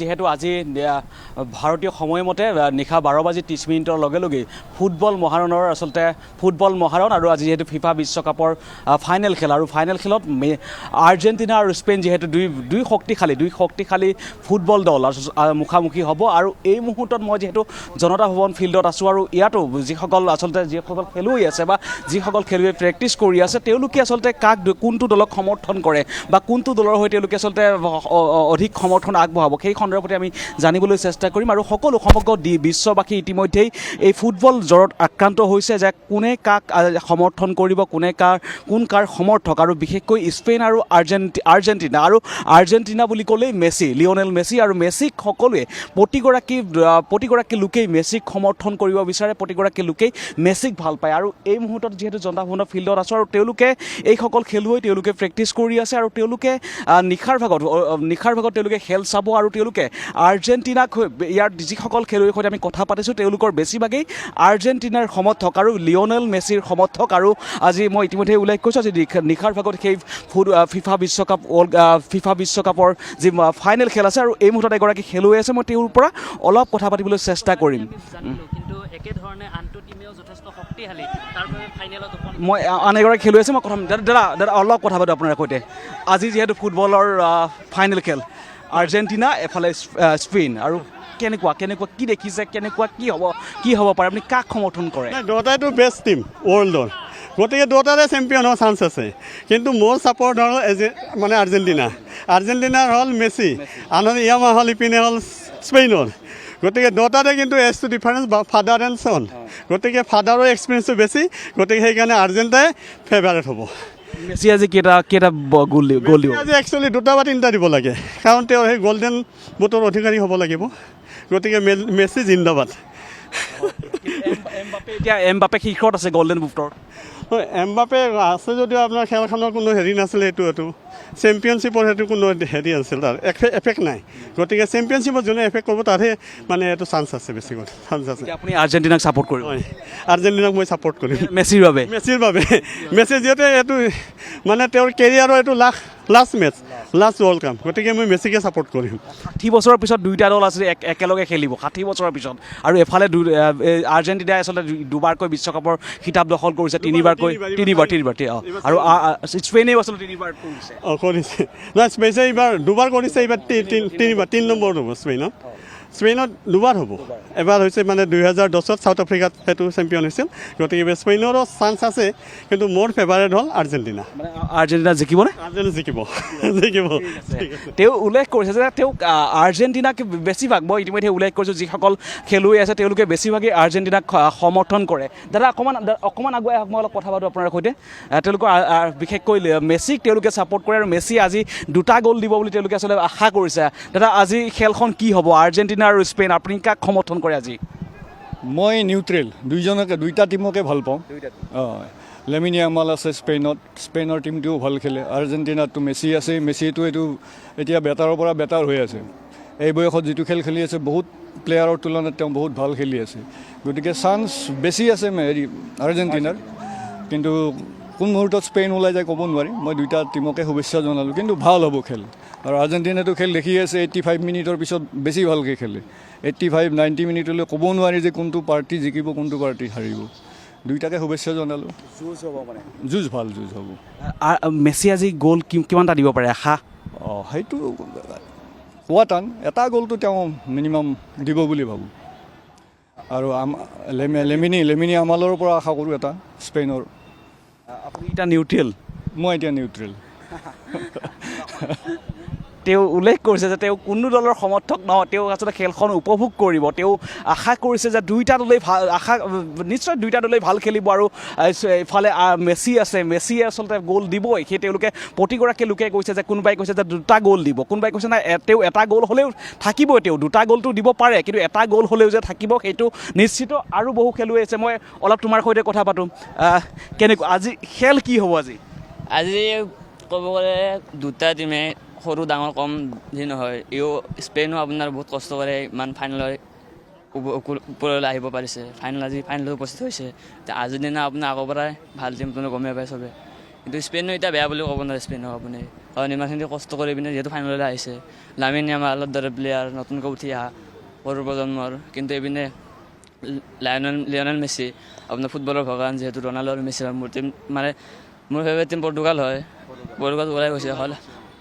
যেহেতু আজি ভাৰতীয় সময়মতে নিশা 12:30 লগে লগে ফুটবল মহাৰণৰ আসলতে ফুটবল মহাৰণ আৰু আজি যেহেতু ফিফা বিশ্বকাপৰ ফাইনেল খেল আৰু ফাইনেল খেলত আৰ্জেণ্টিনা আৰু স্পেইন যেহেতু দুই শক্তিশালী ফুটবল দল মুখামুখি হ'ব আৰু এই মুহূৰ্তত মই যেহেতু জনতা ভৱন ফিল্ডত আছোঁ আৰু ইয়াতো যিসকল খেলুৱৈ আছে বা যিসকল খেলুৱৈ প্ৰেক্টিছ কৰি আছে তেওঁলোকে আচলতে কোনটো দলক সমৰ্থন কৰে বা কোনটো দলৰ হৈ তেওঁলোকে আচলতে অধিক সমৰ্থন আগবঢ়াব সেই সন্দৰ্ভতে আমি জানিবলৈ চেষ্টা কৰিম আৰু সমগ্ৰ বিশ্ববাসী ইতিমধ্যেই এই ফুটবল জ্বৰত আক্ৰান্ত হৈছে যে কোনে কাক সমৰ্থন কৰিব কোন কাৰ সমৰ্থক আৰু বিশেষকৈ স্পেইন আৰু আৰ্জেণ্টিনা বুলি ক'লেই লিঅনেল মেছি আৰু মেছিক সকলোৱে প্ৰতিগৰাকী লোকেই মেছিক সমৰ্থন কৰিব বিচাৰে প্ৰতিগৰাকী লোকেই মেছিক ভাল পায় আৰু এই মুহূৰ্তত যিহেতু জনতা ভৱনৰ ফিল্ডত আছোঁ আৰু তেওঁলোকে এইসকল খেলুৱৈ তেওঁলোকে প্ৰেক্টিছ কৰি আছে আৰু তেওঁলোকে নিশাৰ ভাগত তেওঁলোকে খেল চাব আৰু তেওঁলোকে আৰ্জেণ্টিনাক ইয়াৰ যিসকল খেলুৱৈৰ সৈতে আমি কথা পাতিছোঁ তেওঁলোকৰ বেছিভাগেই আৰ্জেণ্টিনাৰ সমৰ্থক আৰু লিঅনেল মেছিৰ সমৰ্থক আৰু আজি মই ইতিমধ্যে উল্লেখ কৰিছোঁ আজি নিশাৰ ভাগত সেই ফিফা বিশ্বকাপৰ যি ফাইনেল খেল আছে আৰু এই মুহূৰ্তত এগৰাকী খেলুৱৈ আছে মই তেওঁৰ পৰা অলপ কথা পাতিবলৈ চেষ্টা কৰিম মই আন এগৰাকী খেলুৱৈ আছে মই কথা দাদা অলপ কথা পাতোঁ আপোনাৰ সৈতে আজি যিহেতু ফুটবলৰ ফাইনেল খেল আৰ্জেণ্টিনা এফালে স্পেইন আৰু কেনেকুৱা কি দেখিছে কি হ'ব পাৰে আপুনি কাক সমৰ্থন কৰে দুটাইতো বেষ্ট টিম ৱৰ্ল্ডৰ গতিকে দুটাৰে চেম্পিয়ন হোৱাৰ চান্স আছে কিন্তু মোৰ ছাপৰ্ট হ'ল মানে আৰ্জেণ্টিনাৰ হ'ল মেছি আনহাতে ইয়ামা হ'ল ইপিনে হ'ল স্পেইনৰ গতিকে দুটাৰে কিন্তু এজ টু ডিফাৰেঞ্চ বা ফাদাৰ এণ্ড ছন গতিকে ফাদাৰৰ এক্সপিৰিয়েঞ্চটো বেছি গতিকে সেইকাৰণে আৰ্জেণ্টিনাই ফেভাৰেট হ'ব মেছি আজি কেইটা গ'ল দিব আজি একচুৱেলি 2 বা 3টা দিব লাগে কাৰণ তেওঁ সেই গল্ডেন বুটৰ অধিকাৰী হ'ব লাগিব গতিকে মেছি জিন্দাবাদ এতিয়া এমবাপে শীৰ্ষত আছে গল্ডেন বুটৰ এমবাপে আছে যদিও আপোনাৰ খেলখনৰ কোনো হেৰি নাছিলে এইটো চেম্পিয়নশ্বিপৰ সেইটো কোনো হেৰি আছিল তাৰ এফেক্ট নাই গতিকে চেম্পিয়নশ্বিপত যোনে এফেক্ট কৰিব তাৰহে মানে এইটো চান্স আছে বেছিকৈ চান্স আছে আপুনি আৰ্জেণ্টিনাক ছাপৰ্ট কৰিব আৰ্জেণ্টিনাক মই ছাপৰ্ট কৰিম মেছিৰ বাবে মেছি যিহেতু এইটো মানে তেওঁৰ কেৰিয়াৰৰ এইটো লাষ্ট ৱৰ্ল্ড কাপ গতিকে মই মেছিকে ছাপৰ্ট কৰিম 60 বছৰৰ পিছত দুইটা দল আছে একেলগে খেলিব 60 বছৰৰ পিছত আৰু এফালে আৰ্জেণ্টিনাই আচলতে দুবাৰকৈ বিশ্বকাপৰ খিতাপ দখল কৰিছে তিনিবাৰ আৰু স্পেইনেও আচলতে 3বাৰ কৰিছে নহয় স্পেইনে এইবাৰ 2বাৰ কৰিছে এইবাৰ 3 নম্বৰ হ'ব স্পেইনত 2বাৰ হ'ব এবাৰ হৈছে মানে 2010 চাউথ আফ্ৰিকাত সেইটো চেম্পিয়ন হৈছিল গতিকে স্পেইনৰো চান্স আছে কিন্তু মোৰ ফেভাৰেট হ'ল আৰ্জেণ্টিনা জিকিবনে জিকিব তেওঁ উল্লেখ কৰিছে যে তেওঁক আৰ্জেণ্টিনাক বেছিভাগ মই ইতিমধ্যে উল্লেখ কৰিছোঁ যিসকল খেলুৱৈ আছে তেওঁলোকে বেছিভাগেই আৰ্জেণ্টিনাক সমৰ্থন কৰে দাদা অকণমান আগুৱাই আহক মই অলপ কথা পাতোঁ আপোনাৰ সৈতে তেওঁলোকৰ বিশেষকৈ মেছিক তেওঁলোকে ছাপৰ্ট কৰে আৰু মেছি আজি 2টা গ'ল দিব বুলি তেওঁলোকে আচলতে আশা কৰিছে দাদা আজি খেলখন কি হ'ব আৰ্জেণ্টিনা আৰু স্পেইন আপুনি কাক সমৰ্থন কৰে আজি মই নিউট্ৰেল দুইটা টিমকে ভাল পাওঁ লেমিন ইয়ামাল আছে স্পেইনৰ টিমটোও ভাল খেলে আৰ্জেণ্টিনাতো মেছি আছে মেছিটো এইটো এতিয়া বেটাৰৰ পৰা বেটাৰ হৈ আছে এই বয়সত যিটো খেল খেলি আছে বহুত প্লেয়াৰৰ তুলনাত তেওঁ বহুত ভাল খেলি আছে গতিকে চান্স বেছি আছে আৰ্জেণ্টিনাৰ কিন্তু কোন মুহূৰ্তত স্পেইন ওলাই যায় ক'ব নোৱাৰি মই দুইটা টিমকে শুভেচ্ছা জনালোঁ কিন্তু ভাল হ'ব খেল আৰু আৰ্জেণ্টিনাটো খেল দেখি আছে 85 মিনিটৰ পিছত বেছি ভালকৈ খেলে 85-90 মিনিটলৈ ক'ব নোৱাৰি যে কোনটো পাৰ্টি জিকিব কোনটো পাৰ্টি হাৰিব দুইটাকে শুভেচ্ছা জনালোঁ যুঁজ হ'ব মেছি আজি গ'ল কিমানটা দিব পাৰে আশা সেইটো কোৱা টান এটা গ'লটো তেওঁ মিনিমাম দিব বুলি ভাবোঁ আৰু লেমিনি আমালৰ পৰা আশা কৰোঁ এটা স্পেইনৰ আপুনি এতিয়া নিউট্ৰেল মই এতিয়া নিউট্ৰেল তেওঁ উল্লেখ কৰিছে যে তেওঁ কোনো দলৰ সমৰ্থক নহয় তেওঁ আচলতে খেলখন উপভোগ কৰিব তেওঁ আশা কৰিছে যে দুইটা দলেই ভাল খেলিব আৰু এইফালে মেছিয়ে আচলতে গ'ল দিবই সেই তেওঁলোকে প্ৰতিগৰাকী লোকে কৈছে যে কোনোবাই কৈছে যে 2টা গ'ল দিব কোনোবাই কৈছে নাই তেওঁ এটা গ'ল হ'লেও থাকিবই তেওঁ 2টা গ'লটো দিব পাৰে কিন্তু এটা গ'ল হ'লেও যে থাকিব সেইটো নিশ্চিত আৰু বহু খেলুৱৈ আছে মই অলপ তোমাৰ সৈতে কথা পাতোঁ কেনেকুৱা আজি খেল কি হ'ব আজি ক'ব গ'লে 2টা টিমে সৰু ডাঙৰ কম যি নহয় স্পেইনো আপোনাৰ বহুত কষ্ট কৰে ইমান ফাইনেলৰ ওপৰলৈ আহিব পাৰিছে ফাইনেলত উপস্থিত হৈছে আৰ্জেণ্টিনা আপোনাৰ আগৰ পৰাই ভাল টিম গমেই পায় চবে কিন্তু স্পেইনো এতিয়া বেয়া বুলি ক'ব নোৱাৰে স্পেইনক আপুনি, কাৰণ ইমানখিনি কষ্ট কৰি পিনে যিহেতু ফাইনেললৈ আহিছে। লামিন ইয়ামালৰ দৰে প্লেয়াৰ নতুনকৈ উঠি অহা সৰু প্ৰজন্মৰ, কিন্তু এইপিনে লিঅনেল মেছি আপোনাৰ ফুটবলৰ ভগৱান, যিহেতু ৰনাল্ডো আৰু মেছি মোৰ টিম মানে মোৰ ফেভাৰিট টিম পৰ্তুগাল হয়, পৰ্তুগাল ওলাই গৈছে।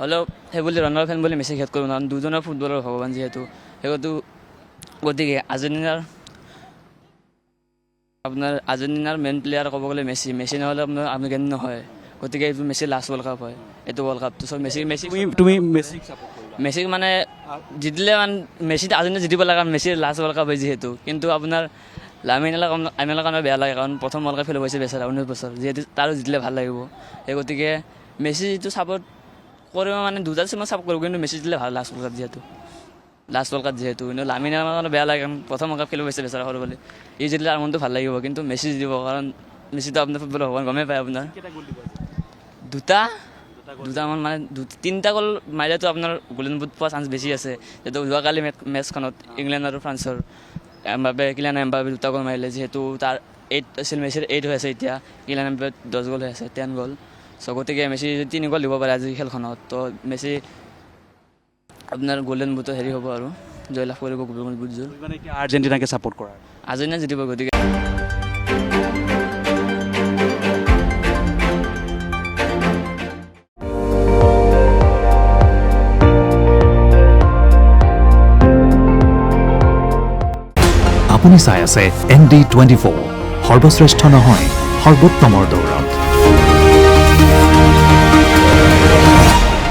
হ'লেও সেইবুলি ৰনাল্ডো ফেন বুলি মেছি খেদ কৰিব নোৱাৰোঁ, দুজনৰ ফুটবলৰ ভগৱান যিহেতু সেইটো। গতিকে আৰ্জেণ্টিনাৰ মেইন প্লেয়াৰ ক'ব গ'লে মেছি নহ'লে আপোনাৰ আৰ্জেণ্টিনা নহয়। গতিকে এইটো মেছিৰ লাষ্ট ৱৰ্ল্ড কাপ হয়, এইটো ৱৰ্ল্ড কাপটো চব মেছি তুমি মেছিক মেছিক মানে জিতিলে মানে মেছি আৰ্জেণ্টিনা জিতিব লাগে, কাৰণ মেছিৰ লাষ্ট ৱৰ্ল্ড কাপ হয় যিহেতু। কিন্তু আপোনাৰ লামিন ইয়ামালৰ কাৰণে বেয়া লাগে, কাৰণ প্ৰথম ৱৰ্ল্ড কাপ খেলিব হৈছে বেচাৰা 19 বছৰ, যিহেতু তাৰো জিতিলে ভাল লাগিব। সেই গতিকে মেছি যিটো ছাপৰ্ট কৰিব মানে দুটা টিমক ছাপৰ্ট কৰিব, কিন্তু মেছি জিতিলে ভাল লাষ্ট ৱৰ্ল্ড কাপ যিহেতু। কিন্তু লামিন ইয়ামালৰ কাৰণে বেয়া লাগে, কাৰণ প্ৰথম ৱৰ্ল্ড কাপ খেলিব হৈছে বেচাৰা সৰু বুলি। ই জিতিলে আৰু মনটো ভাল লাগিব, কিন্তু মেছি জিতিব, কাৰণ মেছিটো আপোনাৰ ফুটবলৰ ভগৱান গমেই পায় আপোনাৰ। দুটামান মানে 3টা গ'ল মাৰিলেতো আপোনাৰ গোল্ডেন বুট পোৱা চান্স বেছি আছে। যিহেতু যোৱাকালি মেটচখনত ইংলেণ্ড আৰু ফ্ৰান্সৰ কিলিয়ান এমবাপে 2টা গ'ল মাৰিলে, যিহেতু তাৰ 8 আছিল, মেছিৰ 8 হৈ আছে এতিয়া, কিলিয়ান এমবাপে 10 গ'ল হৈ আছে, 10 গ'ল। চ' গতিকে মেছি 3 গ'ল দিব পাৰে আজি খেলখনত, তো মেছি আপোনাৰ গোল্ডেন বুটৰ হেৰি হ'ব আৰু জয়লাভ কৰিব গোল্ডেন বুটযোৰ। মানে এতিয়া আৰ্জেণ্টিনাকে ছাপোৰ্ট কৰা? আৰ্জেণ্টিনা জিতিব। গতিকে আপুনি চাই আছে ND24, সৰ্বশ্ৰেষ্ঠ নহয় সৰ্বোত্তমৰ দৌৰ।